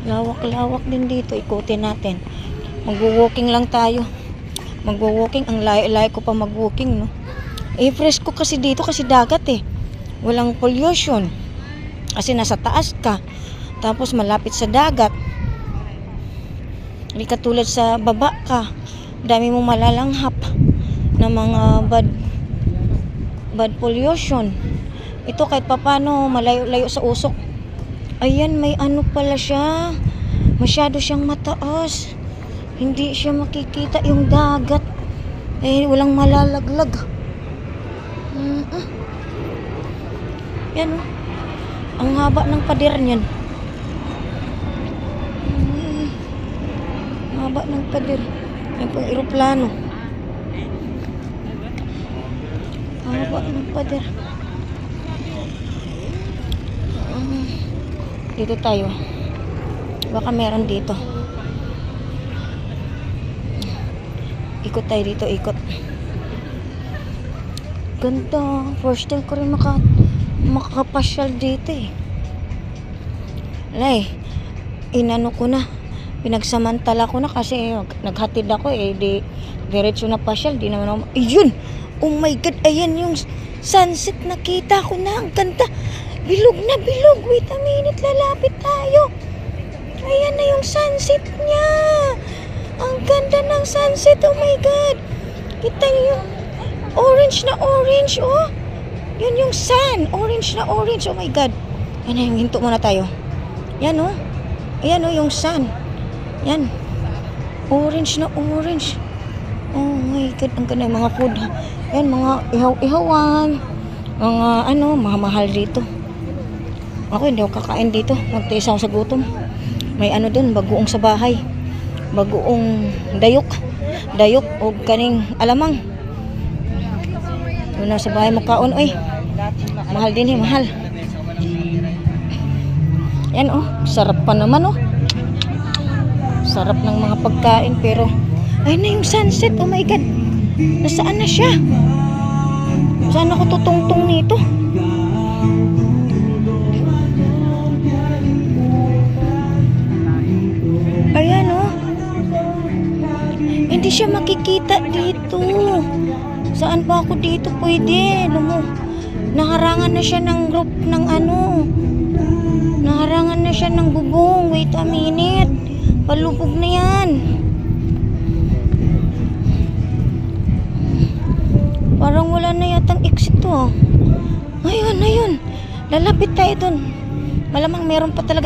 Lawak-lawak din dito. Ikutin natin. Mag-walking lang tayo. Mag-walking. Ang layo-layo ko pa mag-walking, no? Fresh ko kasi dito kasi dagat eh. Walang pollution. Kasi nasa taas ka. Tapos malapit sa dagat. Hindi katulad sa baba ka. Dami mong malalanghap na mga bad pollution. Ito kahit papano malayo-layo sa usok. Ayan, may ano pala siya. Masyado siyang mataas. Hindi siya makikita yung dagat. Walang malalaglag. Yan oh. Ang haba ng pader niyan. Haba ng pader. Yan pong eroplano. Haba ng pader. Dito tayo. Baka meron dito. Ikot tayo dito, ikot. Ganda. First time ko rin makakapasyal dito eh. Alay, inano ko na. Pinagsamantala ko na kasi naghatid ako eh. Diretso na pasyal. Di naman ako. Ayun! Oh my God! Ayan yung sunset. Nakita ko na. Ang ganda. Bilog na bilog. Wait a minute. Lalapit tayo. Ayan na yung sunset niya. Ang ganda ng sunset. Oh my God. Kita niyo yung orange na orange. Oh. Yan yung sun. Orange na orange. Oh my God. Ayan na. Hinto muna tayo. Yan oh. Ayan oh yung sun. Yan. Orange na orange. Oh my God. Ang ganda yung mga food. Yan mga ihaw-ihawan. Mga mahal dito. Ako hindi ako kakain dito. Magtiis ako sa gutom. May doon, bagoong sa bahay. Bagoong dayok. Dayok o kaning alamang. Doon na sa bahay makaon. Oy. Mahal din eh, mahal. Yan oh, sarap pa naman oh. Sarap ng mga pagkain pero ayun na yung sunset. Oh my God. Nasaan na siya? Saan ako tutungtong nito? Ayan oh. Hindi siya makikita dito. Saan pa ako dito pwede? Naharangan na siya ng group ng Naharangan na siya ng bubong. Wait a minute. Palubog na yan. Parang wala na yatang exit to. Ayun. Lalapit tayo dun. Malamang meron pa talaga.